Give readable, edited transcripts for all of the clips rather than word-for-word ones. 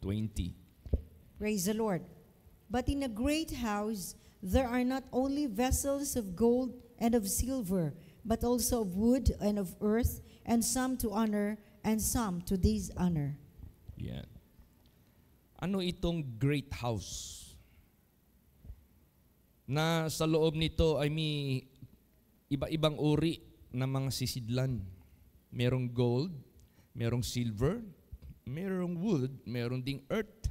20. Praise the Lord. But in a great house there are not only vessels of gold and of silver, but also of wood and of earth, and some to honor and some to dishonor. Yan. Ano itong great house? Na sa loob nito ay may iba-ibang uri ng mga sisidlan. Merong gold, merong silver, merong wood, merong ding earth.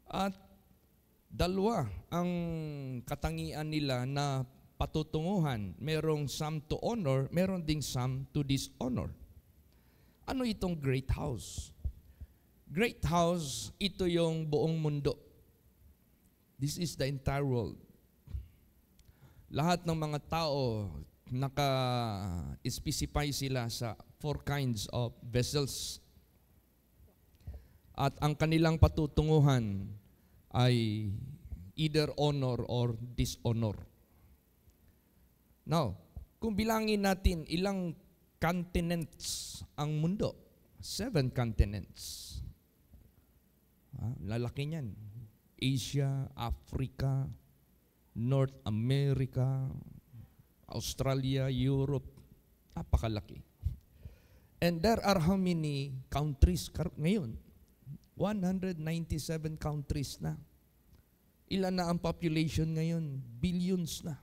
At dalawa ang katangian nila na patutunguhan. Merong some to honor, meron ding some to dishonor. Ano itong great house? Great house, ito yung buong mundo. This is the entire world. Lahat ng mga tao, naka-specify sila sa 4 kinds of vessels. At ang kanilang patutunguhan ay either honor or dishonor. Now, kung bilangin natin ilang continents ang mundo, 7 continents. Lalaki niyan. Asia, Africa, North America, Australia, Europe. Napakalaki. And there are how many countries ngayon? 197 countries na. Ilan na ang population ngayon? Billions na.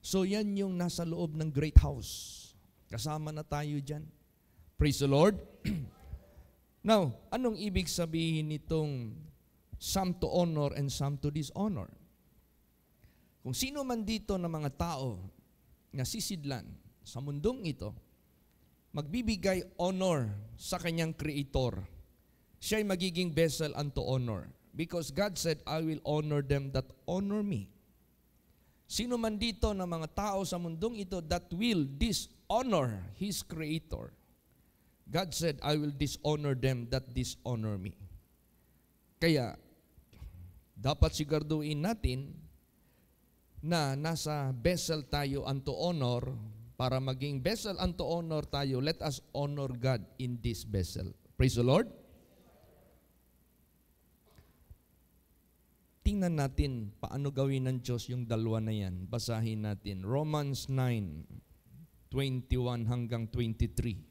So yan yung nasa loob ng great house. Kasama na tayo dyan. Praise the Lord. Now, anong ibig sabihin nitong some to honor and some to dishonor? Kung sino man dito ng mga tao na sisidlan sa mundong ito, magbibigay honor sa kanyang Creator. Siya'y magiging vessel unto honor. Because God said, I will honor them that honor me. Sino man dito ng mga tao sa mundong ito that will dishonor His Creator, God said, I will dishonor them that dishonor me. Kaya, dapat siguraduhin natin na nasa vessel tayo unto honor. Para maging vessel unto honor tayo, let us honor God in this vessel. Praise the Lord. Tingnan natin paano gawin ng Diyos yung dalawa na yan. Basahin natin. Romans 9:21 hanggang 23.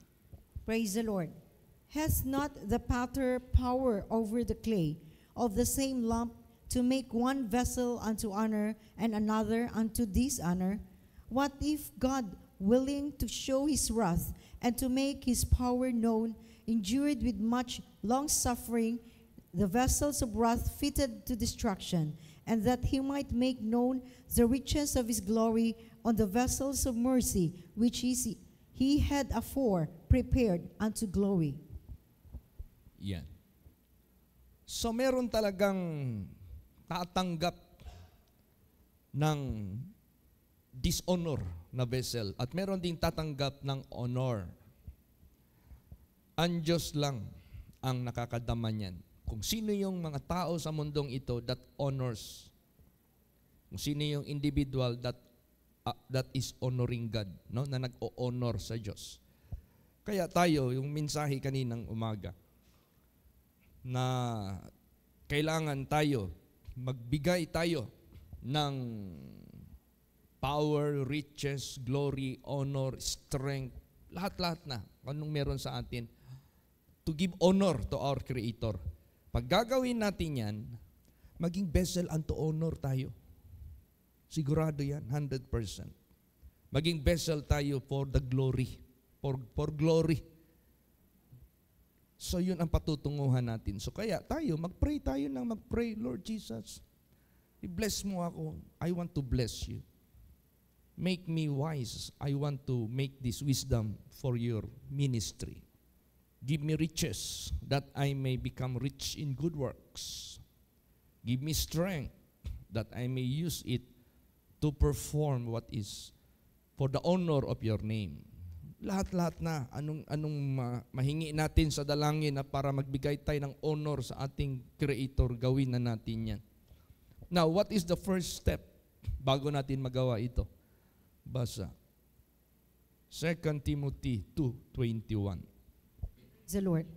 Praise the Lord. Has not the potter power over the clay of the same lump to make one vessel unto honor and another unto dishonor? What if God, willing to show His wrath and to make His power known, endured with much long-suffering the vessels of wrath fitted to destruction, and that He might make known the riches of His glory on the vessels of mercy, which He had afore prepared unto glory. Yan. So meron talagang tatanggap ng dishonor na vessel at meron din tatanggap ng honor. Ang Diyos lang ang nakakadama niyan. Kung sino yung mga tao sa mundong ito that honors, kung sino yung individual that is honoring God, no? Na nag-o-honor sa Diyos. Kaya tayo, yung mensahe kaninang umaga, na kailangan tayo, magbigay tayo ng power, riches, glory, honor, strength, lahat-lahat na, anong meron sa atin, to give honor to our Creator. Pag gagawin natin yan, maging vessel unto honor tayo. Sigurado yan, 100%. Maging vessel tayo for the glory. For glory. So yun ang patutunguhan natin. So kaya tayo, mag-pray tayo ng mag-pray, Lord Jesus, i-bless mo ako. I want to bless you. Make me wise. I want to make this wisdom for your ministry. Give me riches that I may become rich in good works. Give me strength that I may use it to perform what is for the honor of your name. Lahat-lahat na anong mahingi natin sa dalangin na para magbigay tayo ng honor sa ating Creator, gawin na natin yan. Now, what is the first step bago natin magawa ito? Basa. 2 Timothy 2:21. The Lord.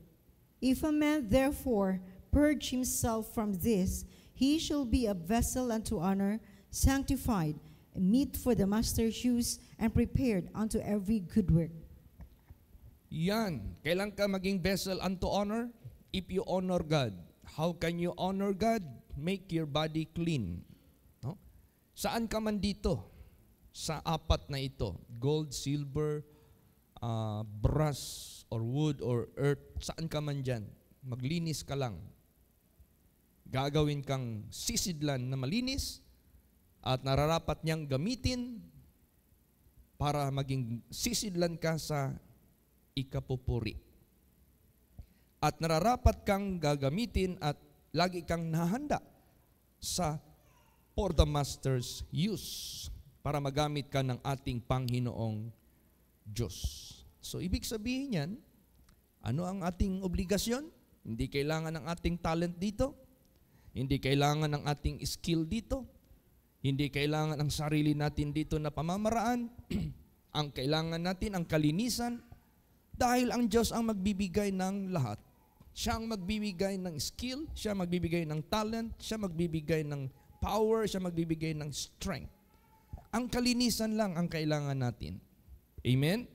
If a man therefore purge himself from this, he shall be a vessel unto honor, sanctified, meet for the master's use, and prepared unto every good work. Yan. Kailan ka maging vessel unto honor? If you honor God. How can you honor God? Make your body clean. No? Saan ka man dito? Sa apat na ito. Gold, silver, brass, or wood, or earth. Saan ka man dyan? Maglinis ka lang. Gagawin kang sisidlan na malinis at nararapat niyang gamitin para maging sisidlan ka sa ikapupuri. At nararapat kang gagamitin at lagi kang nahanda for the Master's use para magamit ka ng ating Panginoong Diyos. So, ibig sabihin yan, ano ang ating obligasyon? Hindi kailangan ng ating talent dito. Hindi kailangan ng ating skill dito. Hindi kailangan ng sarili natin dito na pamamaraan. Ang kailangan natin, ang kalinisan, dahil ang Diyos ang magbibigay ng lahat. Siya ang magbibigay ng skill, siya magbibigay ng talent, siya magbibigay ng power, siya magbibigay ng strength. Ang kalinisan lang ang kailangan natin. Amen?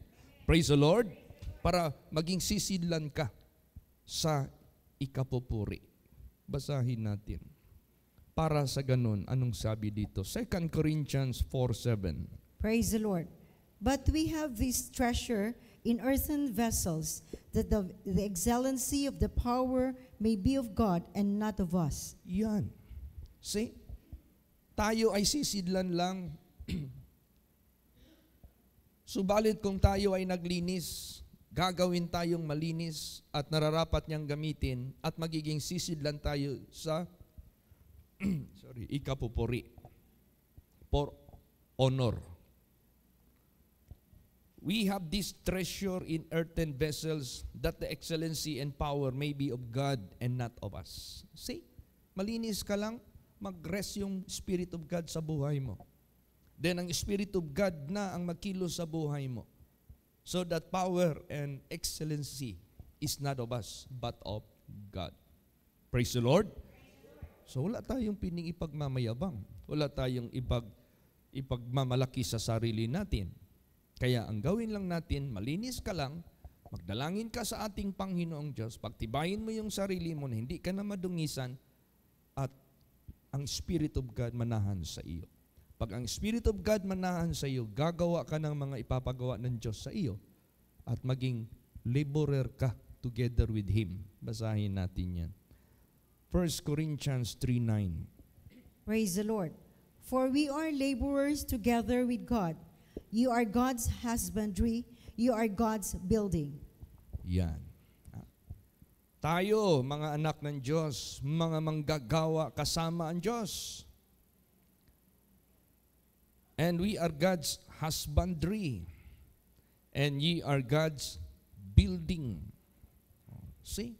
Praise the Lord. Para maging sisidlan ka sa ikapupuri. Basahin natin. Para sa ganun, anong sabi dito? 2 Corinthians 4:7. Praise the Lord. But we have this treasure in earthen vessels, that the excellency of the power may be of God and not of us. Yan. See? Tayo ay sisidlan lang. Subalit kung tayo ay naglinis, gagawin tayong malinis at nararapat niyang gamitin at magiging sisidlan tayo sa ikapupuri. For honor. We have this treasure in earthen vessels, that the excellency and power may be of God and not of us. See? Malinis ka lang, mag-rest yung Spirit of God sa buhay mo. Then ang Spirit of God na ang magkilos sa buhay mo. So that power and excellency is not of us, but of God. Praise the Lord. So wala tayong pining ipagmamayabang. Wala tayong ipagmamalaki sa sarili natin. Kaya ang gawin lang natin, malinis ka lang, magdalangin ka sa ating Panginoong Diyos, pagtibayin mo yung sarili mo na hindi ka na madungisan, at ang Spirit of God manahan sa iyo. Pag ang Spirit of God manahan sa iyo, gagawa ka ng mga ipapagawa ng Diyos sa iyo at maging laborer ka together with Him. Basahin natin yan. 1 Corinthians 3:9. Praise the Lord. For we are laborers together with God. You are God's husbandry. You are God's building. Yan. Tayo, mga anak ng Diyos, mga manggagawa kasama ang Diyos. And we are God's husbandry. And ye are God's building. See?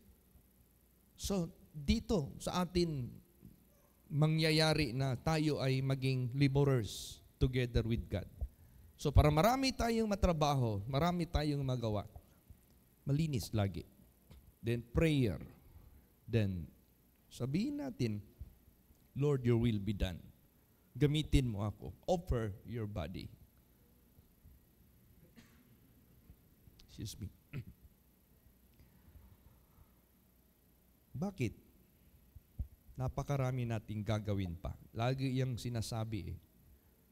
So, dito sa atin, mangyayari na tayo ay maging laborers together with God. So, para marami tayong matrabaho, marami tayong magawa, malinis lagi. Then prayer. Then, sabihin natin, Lord, your will be done. Gamitin mo ako. Offer your body. Excuse me. Bakit? Napakarami nating gagawin pa. Lagi yung sinasabi eh.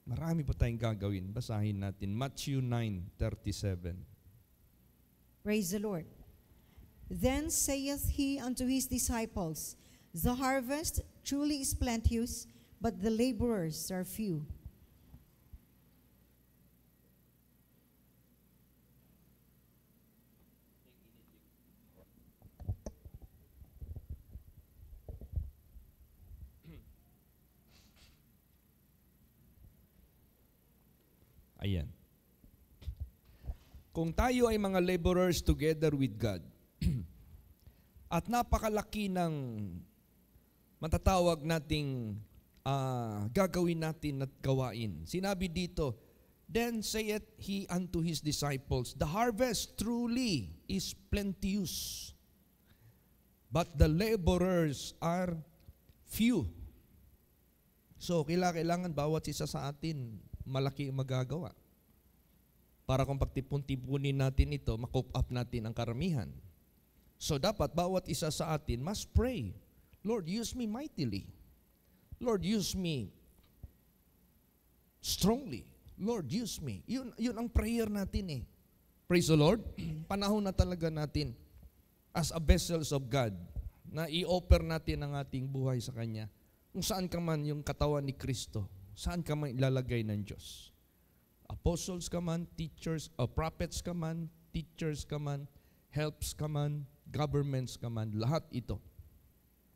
Marami pa tayong gagawin. Basahin natin. Matthew 9:37. Praise the Lord. Then saith he unto his disciples, the harvest truly is plenteous, but the laborers are few. Ayan. Kung tayo ay mga laborers together with God, at napakalaki ng matatawag nating gagawin natin at gawain. Sinabi dito, then saith he unto his disciples, the harvest truly is plenteous, but the laborers are few. So, kailangan bawat isa sa atin malaki ang magagawa. Para kung pagtipon-tipunin natin ito, ma-cope up natin ang karamihan. So, dapat bawat isa sa atin must pray. Lord, use me mightily. Lord, use me strongly. Lord, use me. Yun ang prayer natin eh. Praise the Lord. Panahon na talaga natin as a vessels of God na i-offer natin ang ating buhay sa Kanya. Kung saan ka man yung katawan ni Kristo, saan ka man ilalagay ng Diyos. Apostles ka man, teachers, prophets ka man, teachers ka man, helps ka man, governments ka man, lahat ito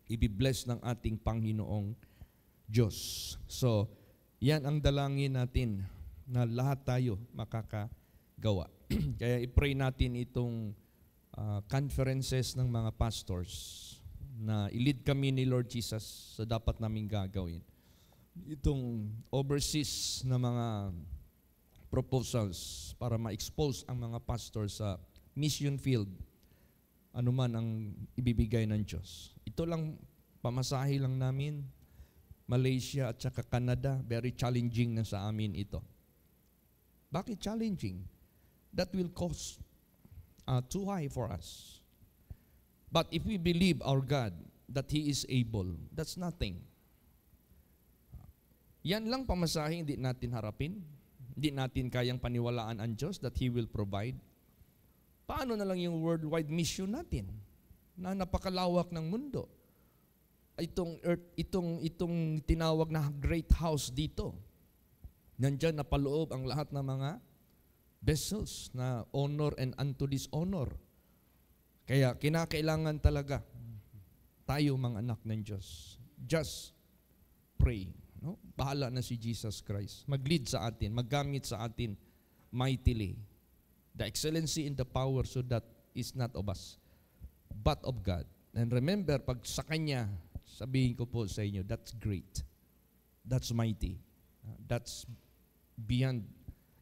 i-bless ng ating Panginoong Diyos. So, yan ang dalangin natin na lahat tayo makakagawa. Kaya i-pray natin itong conferences ng mga pastors na i-lead kami ni Lord Jesus sa dapat naming gagawin. Itong overseas na mga proposals para ma-expose ang mga pastors sa mission field, anuman ang ibibigay ng Diyos. Ito lang, pamasahe lang namin, Malaysia at saka Canada, very challenging na sa amin ito. Bakit challenging? That will cost too high for us. But if we believe our God that He is able, that's nothing. Yan lang pamasahe hindi natin harapin. Hindi natin kayang paniwalaan ang Diyos that He will provide. Paano na lang yung worldwide mission natin na napakalawak ng mundo? Itong tinawag na great house dito. Nandyan napaloob ang lahat ng mga vessels na honor and unto dishonor. Kaya kinakailangan talaga tayo mga anak ng Diyos. Just pray. No? Bahala na si Jesus Christ. Mag-lead sa atin, maggamit sa atin mightily. The excellency and the power so that is not of us, but of God. And remember, pag sa Kanya, sabihin ko po sa inyo, that's great. That's mighty. That's beyond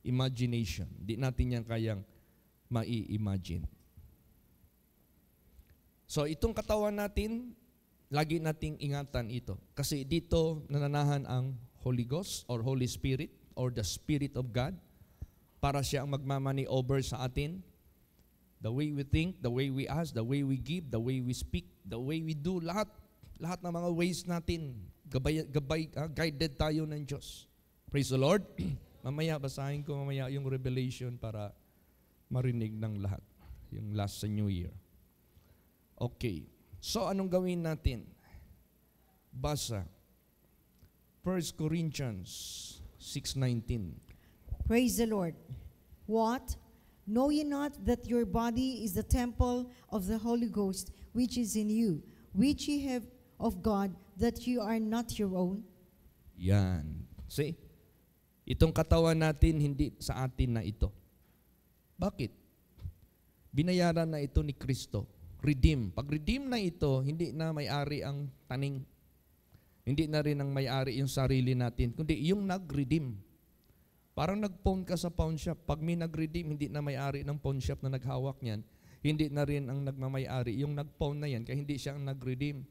imagination. Di natin yan kayang mai-imagine. So itong katawan natin, lagi nating ingatan ito. Kasi dito nananahan ang Holy Ghost or Holy Spirit or the Spirit of God para siya ang magmamani over sa atin. The way we think, the way we ask, the way we give, the way we speak, the way we do, lahat ng mga ways natin, guided tayo ng Diyos. Praise the Lord. Mamaya, basahin ko mamaya yung Revelation para marinig ng lahat. Yung last sa New Year. Okay. So, anong gawin natin? Basa. 1 Corinthians 6:19. Praise the Lord. What? Know ye not that your body is the temple of the Holy Ghost, which is in you, which ye have of God, that you are not your own? Yan. See? Itong katawan natin, hindi sa atin na ito. Bakit? Binayaran na ito ni Kristo. Redeem. Pag redeem na ito, hindi na may-ari ang taning. Hindi na rin ang may-ari yung sarili natin, kundi yung nag-redeem. Parang nag-pawn ka sa pawn shop. Pag may nag-redeem, hindi na may-ari ng pawn shop na naghawak niyan. Hindi na rin ang nagmamay-ari yung nag-pawn na yan, kaya hindi siya ang nag-redeem.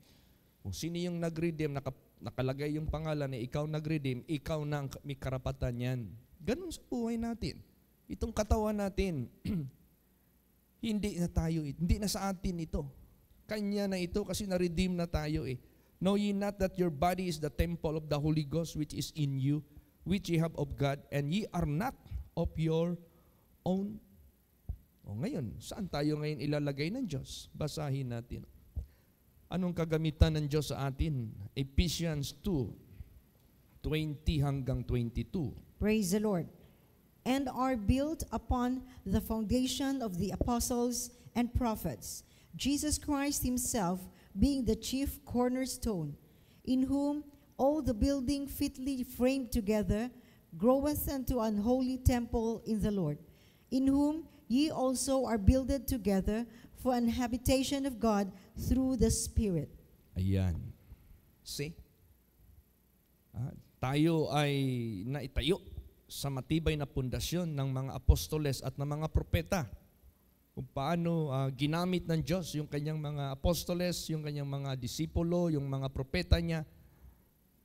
Kung sino yung nag-redeem, nakalagay yung pangalan na ikaw nag-redeem, ikaw na ang may karapatan yan. Ganun sa buhay natin. Itong katawan natin, hindi na tayo, hindi na sa atin ito. Kanya na ito kasi na-redeem na tayo eh. Know ye not that your body is the temple of the Holy Ghost which is in you, which ye have of God, and ye are not of your own. O ngayon, saan tayo ngayon ilalagay ng Diyos? Basahin natin. Anong kagamitan ng Diyos sa atin? Ephesians 2:20 hanggang 22. Praise the Lord. And are built upon the foundation of the apostles and prophets, Jesus Christ himself being the chief cornerstone, in whom all the building fitly framed together groweth unto an holy temple in the Lord, in whom ye also are builded together for an habitation of God through the Spirit. Ayan. See? Tayo ay naitayo sa matibay na pundasyon ng mga apostoles at ng mga propeta. kung paano ginamit ng Diyos yung kanyang mga apostoles, yung kanyang mga disipulo, yung mga propeta niya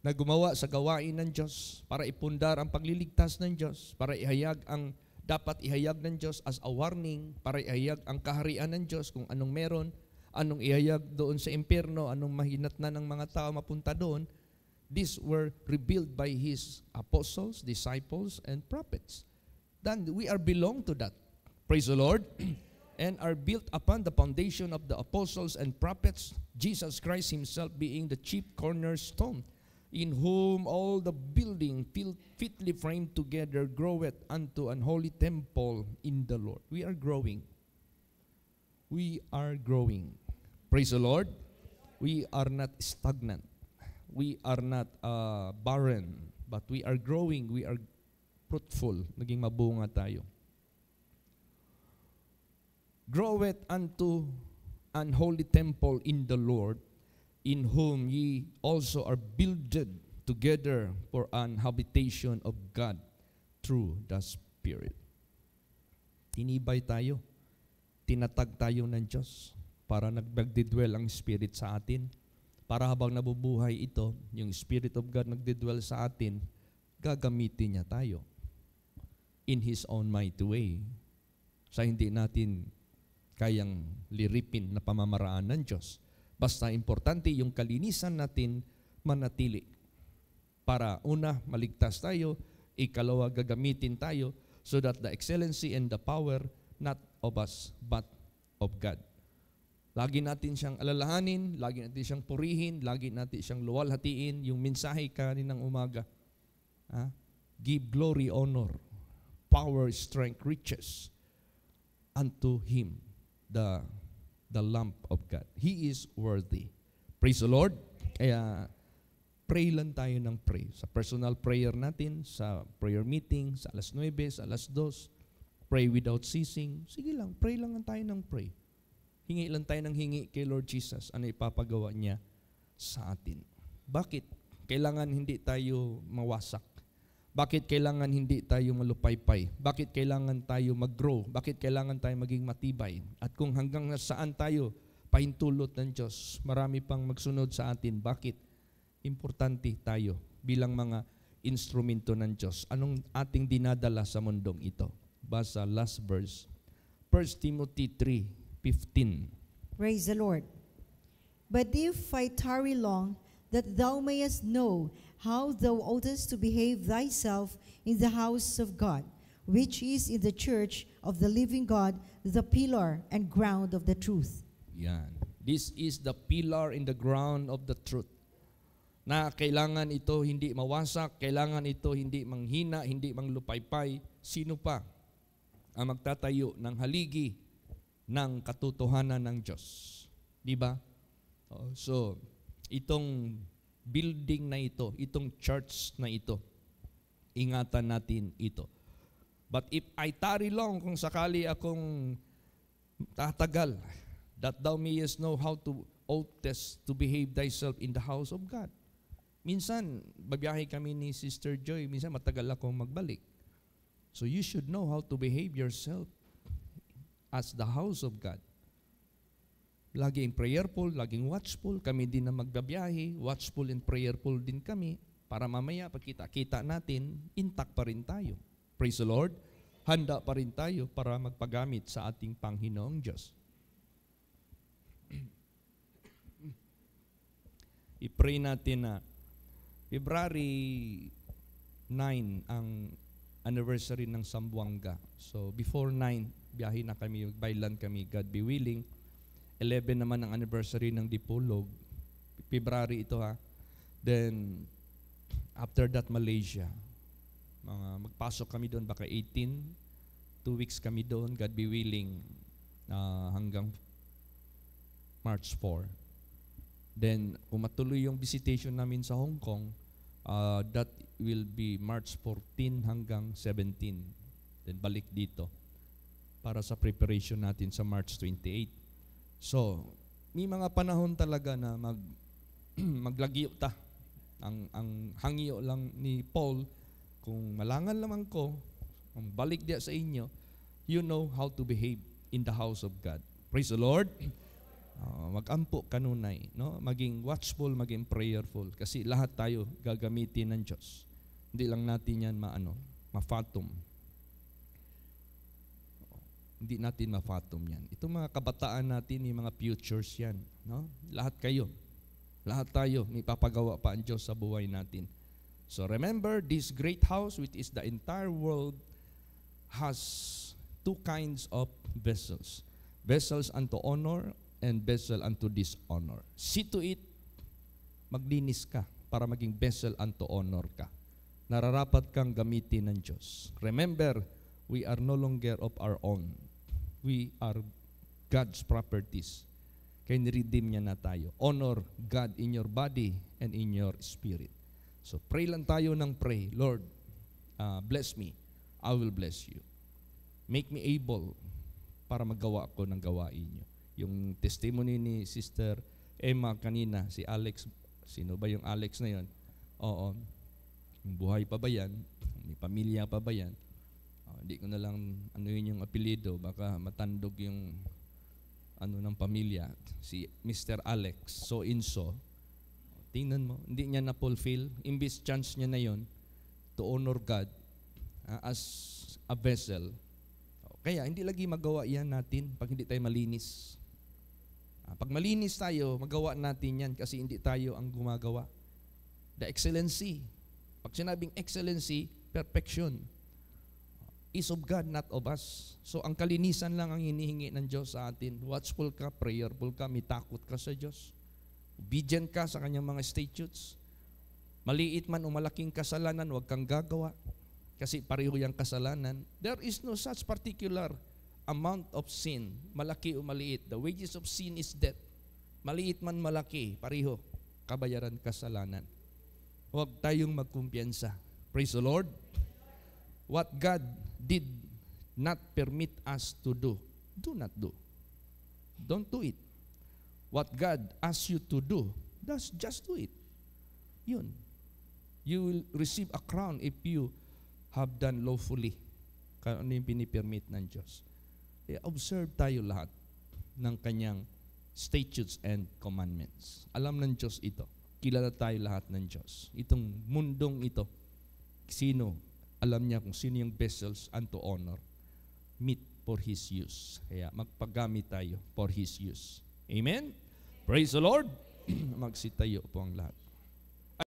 na gumawa sa gawain ng Diyos para ipundar ang pagliligtas ng Diyos, para ihayag ang dapat ihayag ng Diyos as a warning, para ihayag ang kaharian ng Diyos kung anong meron, anong ihayag doon sa impyerno, anong mahinatnan ng mga tao mapunta doon. These were revealed by His apostles, disciples, and prophets. Then we are belong to that. Praise the Lord. And are built upon the foundation of the apostles and prophets, Jesus Christ Himself being the chief cornerstone, in whom all the building fitly framed together groweth unto an holy temple in the Lord. We are growing. We are growing. Praise the Lord. We are not stagnant. We are not barren, but we are growing. We are fruitful. Naging mabunga tayo. Groweth unto an holy temple in the Lord, in whom ye also are builded together for an habitation of God through the Spirit. Tinibay tayo. Tinatag tayo ng Diyos para nagdidwell ang Spirit sa atin. Para habang nabubuhay ito, yung Spirit of God nagdidwell sa atin, gagamitin niya tayo in His own mighty way. Sa hindi natin kayang liripin na pamamaraan ng Diyos. Basta importante yung kalinisan natin manatili. Para una, maligtas tayo, ikalawa, gagamitin tayo so that the excellency and the power not of us, but of God. Lagi natin siyang alalahanin, lagi natin siyang purihin, lagi natin siyang luwalhatiin. Yung mensahe kaninang umaga, give glory, honor, power, strength, riches unto Him, the lamp of God. He is worthy. Praise the Lord. Kaya pray lang tayo ng pray. Sa personal prayer natin, sa prayer meeting, sa alas 9, sa alas 2, pray without ceasing. Sige lang, pray lang tayo ng pray. Hingi lang tayo ng hingi kay Lord Jesus. Ano ipapagawa niya sa atin? Bakit? Kailangan hindi tayo mawasak. Bakit kailangan hindi tayo malupaypay? Bakit kailangan tayo mag-grow? Bakit kailangan tayo maging matibay? At kung hanggang saan tayo pahintulot ng Diyos, marami pang magsunod sa atin. Bakit? Importante tayo bilang mga instrumento ng Diyos. Anong ating dinadala sa mundong ito? Basa last verse. 1 Timothy 3:15. Praise the Lord. But if I tarry long, that thou mayest know how thou oughtest to behave thyself in the house of God, which is in the church of the living God, the pillar and ground of the truth. Yan. This is the pillar in the ground of the truth. Na kailangan ito hindi mawasak, kailangan ito hindi manghina, hindi manglupaypay. Sino pa ang magtatayo ng haligi ng katotohanan ng Diyos? Di ba? So, itong building na ito, itong church na ito, ingatan natin ito. But if I tarry long, kung sakali akong tatagal, that thou mayest know how to oughtest to behave thyself in the house of God. Minsan, babiyahe kami ni Sister Joy, minsan matagal akong magbalik. So you should know how to behave yourself as the house of God. Laging prayerful, laging watchful. Kami din na magbabiyahe, watchful and prayerful din kami para mamaya pagkita-kita natin, intact pa rin tayo. Praise the Lord. Handa pa rin tayo para magpagamit sa ating Panginoong Diyos. I-pray natin na February 9 ang anniversary ng Zamboanga. So before 9, biyahe na kami, bailan kami, God be willing. 11 naman ang anniversary ng Dipolog. February ito Then, after that, Malaysia. Magpasok kami doon, baka 18. 2 weeks kami doon, God be willing, hanggang March 4. Then, kung matuloy yung visitation namin sa Hong Kong, that will be March 14 hanggang 17. Then, balik dito para sa preparation natin sa March 28. So, may mga panahon talaga na maglagyo ta. Ang hangyo lang ni Paul, kung malangan lamang ko, kung balik diya sa inyo, you know how to behave in the house of God. Praise the Lord. Mag-ampo kanunay, no? Maging watchful, maging prayerful. Kasi lahat tayo gagamitin ng Diyos. Hindi lang natin yan ma-fathom. Hindi natin ma-fathom yan. Itong mga kabataan natin, yung mga futures yan. No? Lahat kayo. Lahat tayo, may papagawa pa ang Diyos sa buhay natin. So remember, this great house, which is the entire world, has two kinds of vessels. Vessels unto honor and vessel unto dishonor. See to it, maglinis ka para maging vessel unto honor ka. Nararapat kang gamitin ng Diyos. Remember, we are no longer of our own. We are God's properties. Kaya niredeem niya na tayo. Honor God in your body and in your spirit. So pray lang tayo ng pray. Lord, bless me. I will bless you. Make me able para magawa ko ng gawain niyo. Yung testimony ni Sister Emma kanina, si Alex, sino ba yung Alex na yun? Oo, buhay pa ba yan? May pamilya pa ba yan? Hindi ko na lang ano yun yung apelido, baka matandog yung ano ng pamilya. Si Mr. Alex, so in so. Tingnan mo, hindi niya na-fulfill. Imbis chance niya na yun to honor God as a vessel. Kaya hindi lagi magawa yan natin pag hindi tayo malinis. Pag malinis tayo, magawa natin yan kasi hindi tayo ang gumagawa. The excellency. Pag sinabing excellency, perfection is of God, not of us. So ang kalinisan lang ang hinihingi ng Diyos sa atin. Watchful ka, prayerful ka, may takot ka sa Diyos. Obedient ka sa kanyang mga statutes. Maliit man o malaking kasalanan, huwag kang gagawa. Kasi pareho yung kasalanan. There is no such particular amount of sin, malaki o maliit. The wages of sin is death. Maliit man malaki, pareho, kabayaran kasalanan. Huwag tayong magkumpiyansa. Praise the Lord. What God did not permit us to do not do. Don't do it. What God asks you to do, just do it. Yun. You will receive a crown if you have done lawfully. Kung ano yung pinipermit ng Diyos. Observe tayo lahat ng kanyang statutes and commandments. Alam ng Diyos ito. Kilala tayo lahat ng Diyos. Itong mundong ito, sino? Alam niya kung sino yung vessels unto honor. Meet for His use. Kaya magpagamit tayo for His use. Amen? Praise the Lord. Magsitayo po ang lahat.